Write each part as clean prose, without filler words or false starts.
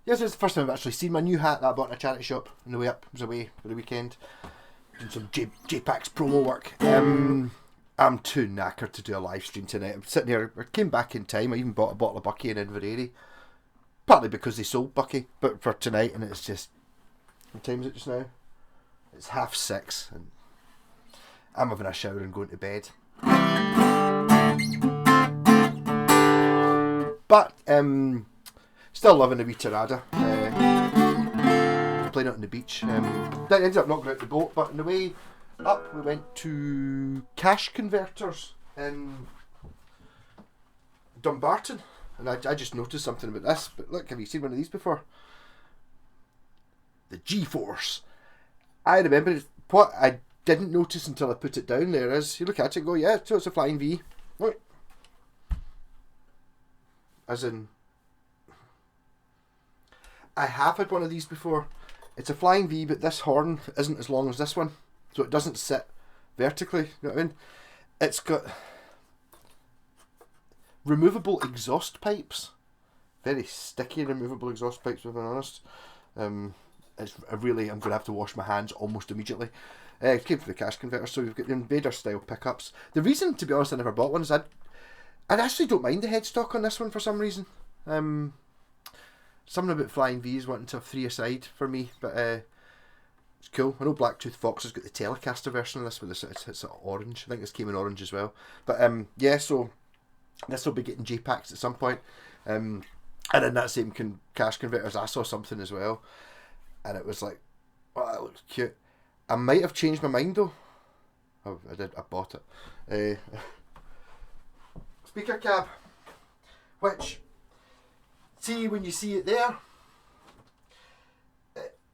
Yes, it's the first time I've actually seen my new hat that I bought in a charity shop on the way up. I was away for the weekend. Doing some JPAX promo work. I'm too knackered to do a live stream tonight. I'm sitting here, I came back in time. I even bought a bottle of Bucky in Inverary. Partly because they sold Bucky, but for tonight, and it's just... What time is it just now? It's 6:30, and I'm having a shower and going to bed. But, still loving the wee Tirada. Playing it on the beach. That ended up not going out the boat, but on the way up we went to Cash Converters in Dumbarton. And I just noticed something about this. But look, have you seen one of these before? The G-Force. I remember what I didn't notice until I put it down there is, you look at it and go, yeah, so it's a flying V. Look. As in... I have had one of these before. It's a flying V, but this horn isn't as long as this one. So it doesn't sit vertically, you know what I mean? It's got removable exhaust pipes. Very sticky removable exhaust pipes, if I'm honest. I'm going to have to wash my hands almost immediately. It came from the Cash Converter, so we've got the Invader style pickups. The reason, to be honest, I never bought one is I actually don't mind the headstock on this one for some reason. Something about Flying V's wanting to have 3 aside for me, but it's cool. I know Blacktooth Fox has got the Telecaster version of this, with it's orange. I think this came in orange as well. But yeah, so this will be getting JPAX at some point. And in that same Cash Converters, I saw something as well, and it was like, oh, that looks cute. I might have changed my mind though. Oh, I did. I bought it. Speaker cab, which, see, when you see it there,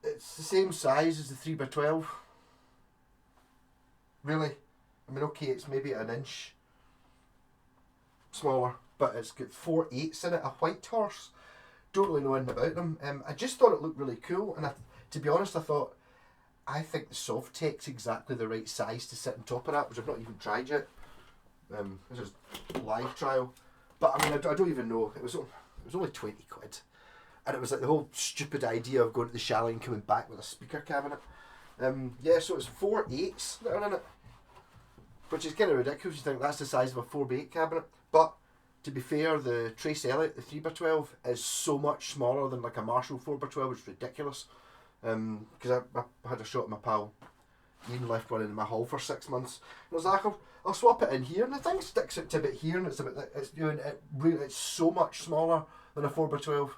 it's the same size as the 3x12. Really. I mean, okay, it's maybe an inch smaller, but it's got 4 8s in it, a white horse. Don't really know anything about them. I just thought it looked really cool, and to be honest, I think the Sovtek's exactly the right size to sit on top of that, which I've not even tried yet. This is live trial. But I mean, I don't even know. It was only 20 quid. And it was like the whole stupid idea of going to the chalet and coming back with a speaker cabinet. Yeah, so it's 4 8s that are in it. Which is kind of ridiculous. You think that's the size of a 4x8 cabinet. But to be fair, the Trace Elliott, the 3x12, is so much smaller than like a Marshall 4x12, which is ridiculous. Because I had a shot at my pal Ian, left one in my hall for 6 months. And I was like, I'll swap it in here, and the thing sticks out to about here, and it's so much smaller than a 4x12.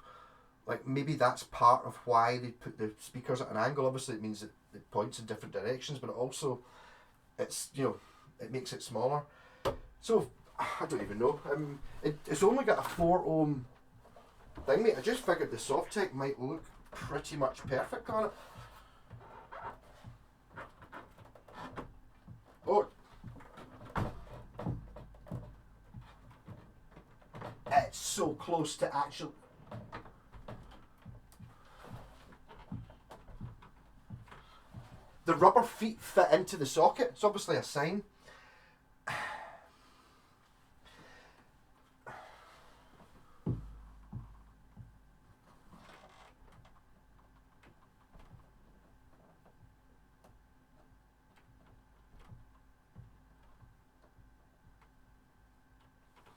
Like, maybe that's part of why they put the speakers at an angle. Obviously, it means that it points in different directions, but it also, it's, it makes it smaller. So I don't even know. It's only got a 4 ohm thing, mate. I just figured the Sovtek might look pretty much perfect on it. Oh, it's so close to actual. The rubber feet fit into the socket. It's obviously a sign.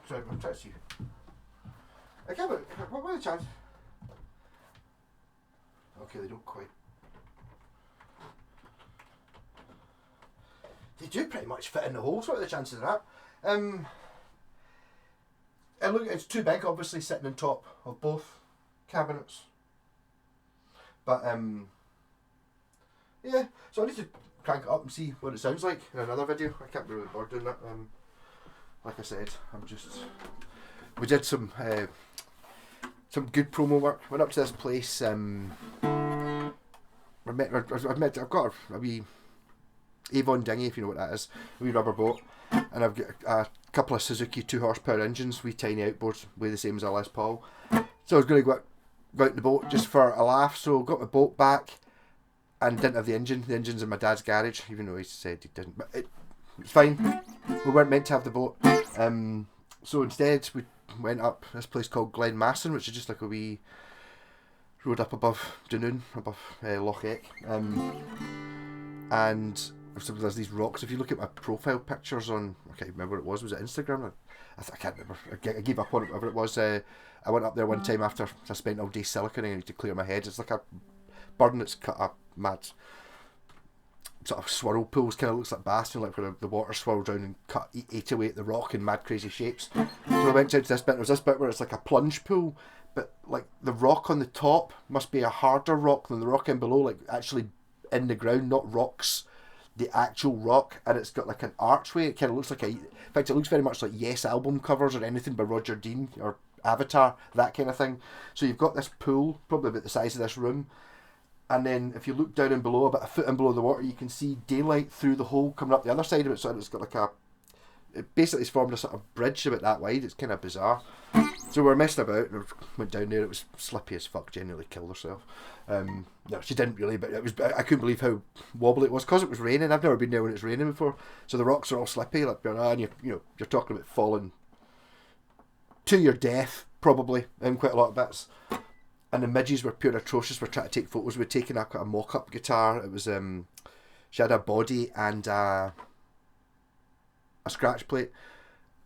Sorry, I'm trying to see. Okay, but what were the chances? Okay, they don't quite. They do pretty much fit in the hole. So what are the chances of that? And look, it's too big, obviously, sitting on top of both cabinets. But yeah. So I need to crank it up and see what it sounds like in another video. I can't be really bored doing that. Like I said, we did some good promo work. Went up to this place. I've got a wee Avon dinghy, if you know what that is, a wee rubber boat, and I've got a couple of Suzuki 2 horsepower engines, wee tiny outboards, weigh the same as a Les Paul. So I was going to go out in the boat just for a laugh. So got my boat back and didn't have the engine. The engine's in my dad's garage, even though he said he didn't. But it's fine. We weren't meant to have the boat. So instead we went up this place called Glenmasson, which is just like a wee road up above Dunoon, above Loch Eck. And there's these rocks. If you look at my profile pictures on, I can't remember what it was it Instagram? I can't remember. I gave up on it, whatever it was. I went up there one time after I spent all day siliconing to clear my head. It's like a burn that's cut up mad sort of swirl pools, kind of looks like Bastion, like where the water swirled down and ate away at the rock in mad crazy shapes. So I went down to this bit. There was this bit where it's like a plunge pool, but like the rock on the top must be a harder rock than the rock in below, like actually in the ground, not rocks, the actual rock. And it's got like an archway. It kind of looks like in fact it looks very much like Yes album covers or anything by Roger Dean or Avatar, that kind of thing. So you've got this pool, probably about the size of this room, and then if you look down and below, about a foot in below the water, you can see daylight through the hole coming up the other side of it. So it's got like it's formed a sort of bridge about that wide. It's kind of bizarre. So we were messing about and went down there. It was slippy as fuck. Genuinely killed herself. No, she didn't really, but I couldn't believe how wobbly it was because it was raining. I've never been there when it's raining before. So the rocks are all slippy, like, and you're talking about falling to your death probably in quite a lot of bits. And the midges were pure atrocious. We're trying to take photos. We'd taken a mock-up guitar. It was she had a body and a scratch plate,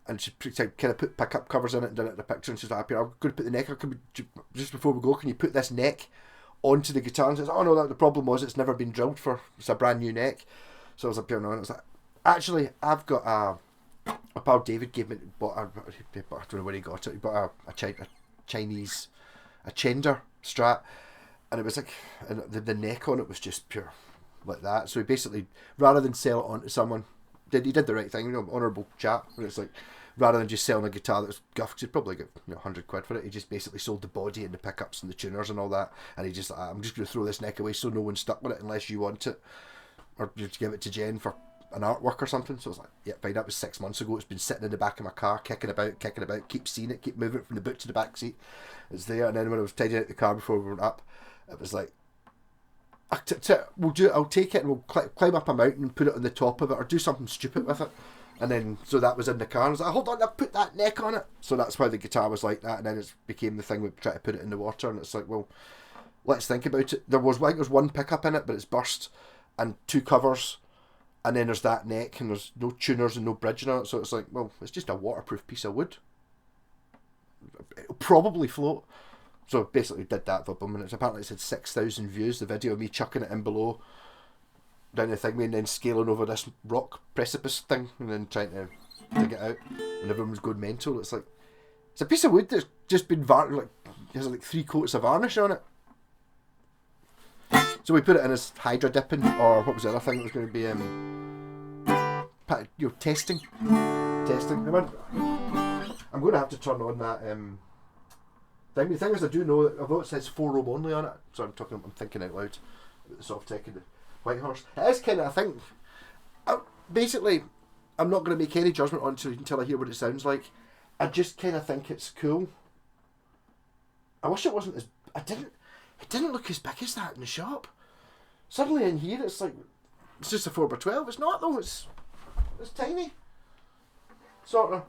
and she kind of put pickup covers in it and done it in a picture. And she's like, "I'm going to put the neck. Just before we go, can you put this neck onto the guitar?" And she says, "Oh no, the problem was it's never been drilled for. It's a brand new neck." So I was like, "No," and I was like, "Actually, I've got a pal David gave me, I don't know where he got it. He bought a Chinese." A Chender Strat, and it was like, and the neck on it was just pure like that. So he basically, rather than sell it on to someone, he did the right thing, honourable chap. And it's like, rather than just selling a guitar that was guff, he'd probably get £100 for it. He just basically sold the body and the pickups and the tuners and all that. And he just like, I'm just going to throw this neck away so no one's stuck with it unless you want it, or just give it to Jen for an artwork or something. So I was like, yeah, fine. That was 6 months ago. It's been sitting in the back of my car, kicking about, keep seeing it, keep moving it from the boot to the back seat. It's there. And then when I was tidying out the car before we went up, it was like, I'll take it and we'll climb up a mountain and put it on the top of it, or do something stupid with it. And then, so that was in the car, and I was like, hold on, I'll put that neck on it. So that's why the guitar was like that, and then it became the thing we try to put it in the water, and it's like, well, let's think about it. There was one pickup in it, but it's burst, and 2 covers, and then there's that neck, and there's no tuners and no bridge on it, so it's like, well, it's just a waterproof piece of wood. It'll probably float. So basically did that for them, and apparently it's had 6,000 views, the video of me chucking it in below, down the thing, and then scaling over this rock precipice thing, and then trying to dig it out, and everyone was going mental. It's like, it's a piece of wood that's just been has like 3 coats of varnish on it. So we put it in as hydro dipping, or what was the other thing that was going to be testing. I'm going to have to turn on that thing. The thing is, I do know that although it says 4-room only on it, so I'm thinking out loud about the soft tech and the White Horse. It is kind of, I think, basically, I'm not going to make any judgment on it until I hear what it sounds like. I just kind of think it's cool. I wish it wasn't it didn't look as big as that in the shop. Suddenly in here it's like, it's just a 4x12. It's not though, it's tiny. Sort of.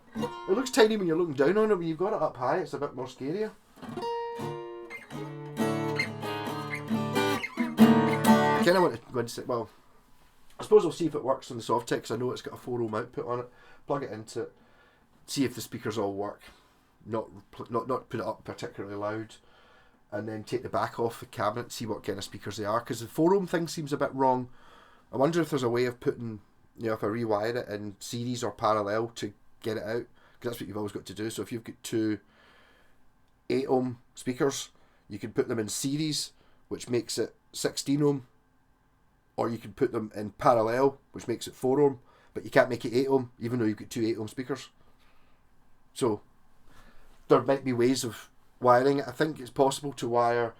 It looks tiny when you're looking down on it. When you've got it up high, it's a bit more scarier. I kind of want to go and say, well, I suppose I'll see if it works on the Softtech, because I know it's got a 4-ohm output on it. Plug it into it, see if the speakers all work. Not put it up particularly loud, and then take the back off the cabinet, see what kind of speakers they are, because the 4-ohm thing seems a bit wrong. I wonder if there's a way of putting, if I rewire it in series or parallel to get it out, because that's what you've always got to do. So if you've got 2 8-ohm speakers, you can put them in series, which makes it 16-ohm, or you can put them in parallel, which makes it 4-ohm, but you can't make it 8-ohm, even though you've got 2 8-ohm speakers. So there might be ways of wiring it. I think it's possible to wire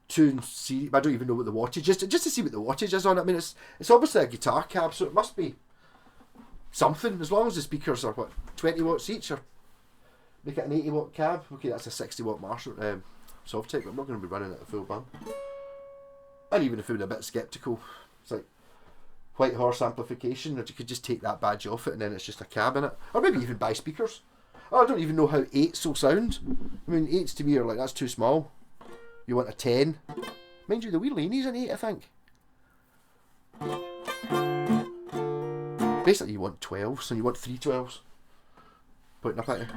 2 in series. I don't even know what the wattage is, just to see what the wattage is on it. I mean, it's obviously a guitar cab, so it must be something, as long as the speakers are 20 watts each, or make it an 80 watt cab. Okay, that's a 60 watt Marshall Softtech, but I'm not going to be running it at full band. And even if I'm a bit sceptical, it's like White Horse amplification, or you could just take that badge off it and then it's just a cab in it, or maybe even buy speakers. I don't even know how 8s will sound. I mean, 8s to me are like, that's too small. You want a 10. Mind you, the wee Laney's an 8, I think. Basically, you want 12s, so you want 3 12s. Pointing up at you.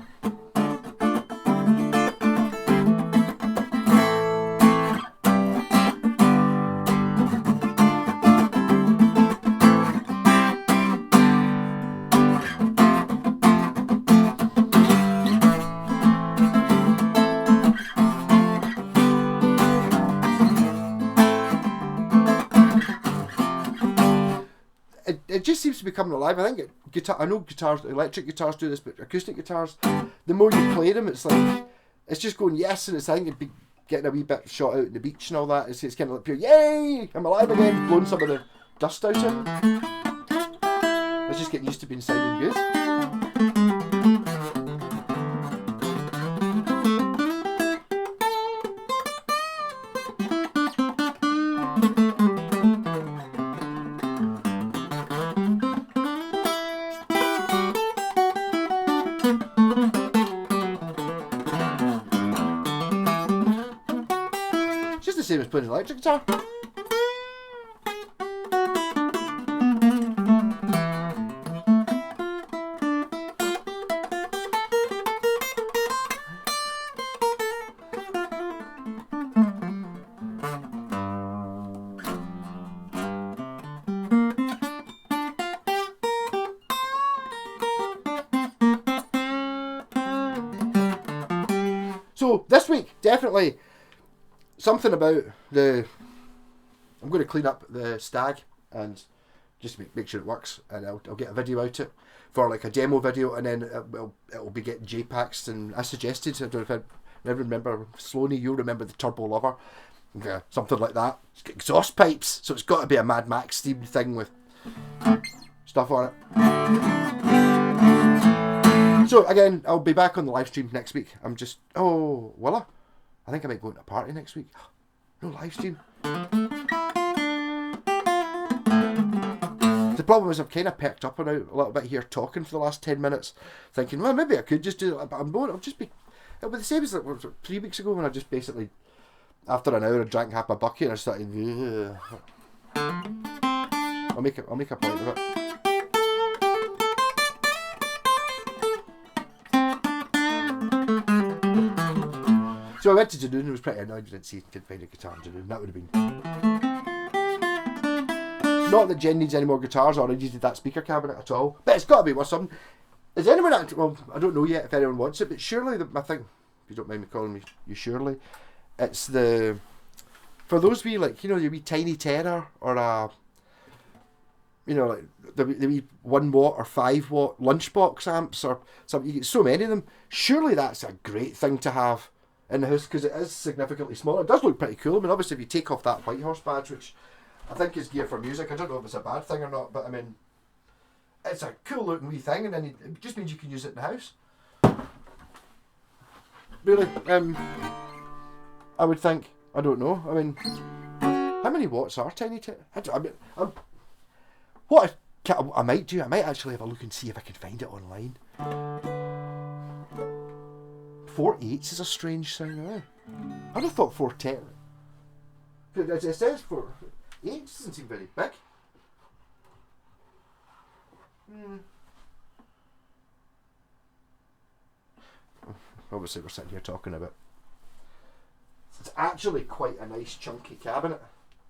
It just seems to be coming alive. I think I know guitars, electric guitars do this, but acoustic guitars, the more you play them, it's like, it's just going yes, and it's, I think it'd be getting a wee bit shot out at the beach and all that. It's kind of like pure, yay, I'm alive again, blowing some of the dust out of it. It's just getting used to being sounding good. The same as playing an electric guitar. So this week, definitely something about the... I'm going to clean up the Stag and just make sure it works, and I'll get a video out it for like a demo video, and then it'll be getting JPACs. And I suggested, I don't know if I remember, Sloaney, you'll remember the Turbo Lover, something like that. It's got exhaust pipes, so it's got to be a Mad Max themed thing with stuff on it. So again, I'll be back on the live stream next week. I'm just, will I? I think I might go to a party next week. No live stream. The problem is I've kind of perked up and out a little bit here talking for the last 10 minutes, thinking, well, maybe I could just do it, but I'll just be... It'll be the same as like 3 weeks ago when I just basically, after an hour, I drank half my bucket and I started... I'll make a point of it. So I went to Dunoon and was pretty annoyed I didn't see could find a guitar in Dunoon. That would have been... Not that Jen needs any more guitars or I needed that speaker cabinet at all, but it's got to be worth something. Is anyone actually... Well, I don't know yet if anyone wants it, but surely, I think, if you don't mind me calling you Shirley, it's the... For those wee, like, you know, your wee tiny tenor or a... You know, like the wee 1 watt or 5 watt lunchbox amps or something. You get so many of them. Surely that's a great thing to have in the house, because it is significantly smaller. It does look pretty cool. I mean, obviously if you take off that White Horse badge, which I think is gear for music, I don't know if it's a bad thing or not, but I mean, it's a cool looking wee thing, and then it just means you can use it in the house. Really, I would think, I don't know, I mean, how many watts are tiny what I might do, I might actually have a look and see if I can find it online. 4/8 is a strange sound, eh? I'd have thought 4/10. It says 4/8 doesn't seem very big. Obviously we're sitting here talking about... It's actually quite a nice chunky cabinet.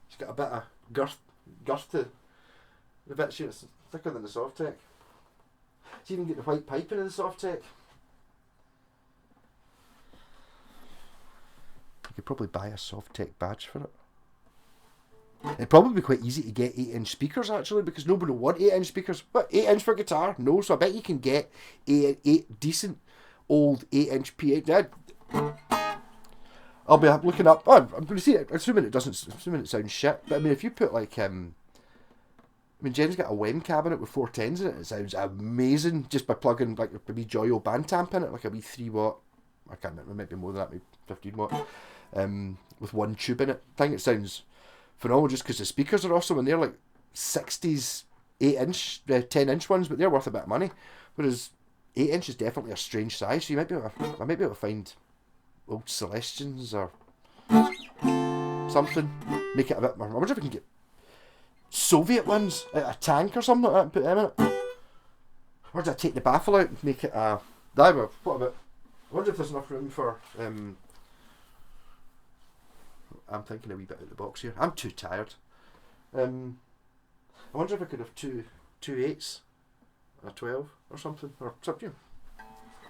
It's got a bit of girth to the bits here. It's thicker than the Softtech. It's even got the white piping in the Softtech. You could probably buy a Softtech badge for it. It'd probably be quite easy to get 8-inch speakers actually, because nobody will want 8-inch speakers. But 8-inch for guitar? No, so I bet you can get eight decent old 8-inch PA. I'll be looking up. Oh, I'm going to see it. Assuming it sounds shit. But I mean, if you put like, I mean, Jen's got a WEM cabinet with 410s in it. It sounds amazing just by plugging like a wee Joyo band amp in it, like a wee 3 watt. I can't remember. It might be more than that. Maybe 15 watt. With 1 tube in it. I think it sounds phenomenal just because the speakers are awesome, and they're like 60s 8-inch, 10-inch ones, but they're worth a bit of money. Whereas 8" is definitely a strange size, so I might be able to find old Celestians or something. Make it a bit more. I wonder if we can get Soviet ones out of a tank or something like that and put them in it. Or did I take the baffle out and make it a... What about... I wonder if there's enough room for... I'm thinking a wee bit out of the box here. I'm too tired. I wonder if I could have two 8s, a 12 or something. Or something.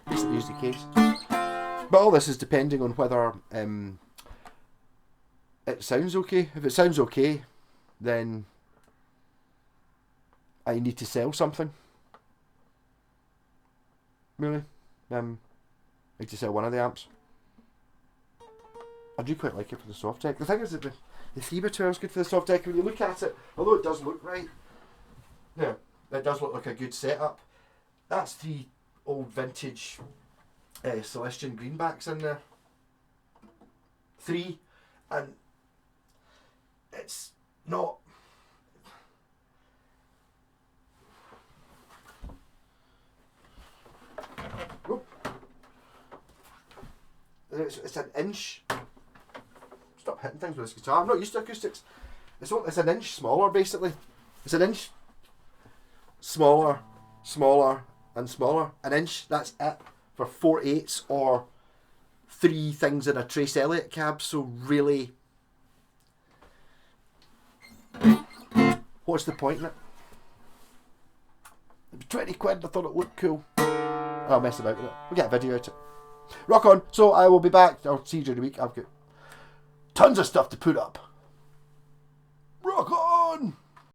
Basically use the case. But all this is depending on whether it sounds okay. If it sounds okay, then I need to sell something. Really. I need to sell one of the amps. I do quite like it for the soft tech. The thing is that the 3x12 is good for the soft tech. When you look at it, although it does look right, yeah, it does look like a good setup. That's 3 old vintage Celestian greenbacks in there. 3, and it's not... It's an inch. Stop hitting things with this guitar. I'm not used to acoustics. It's an inch smaller, basically. It's an inch smaller, and smaller. An inch, that's it, for 4 8s or 3 things in a Trace Elliott cab. So really, what's the point in it? It'd be 20 quid. I thought it looked cool. I'll mess about with it. We'll get a video out of it. Rock on. So I will be back. I'll see you during the week. I've got tons of stuff to put up. Rock on!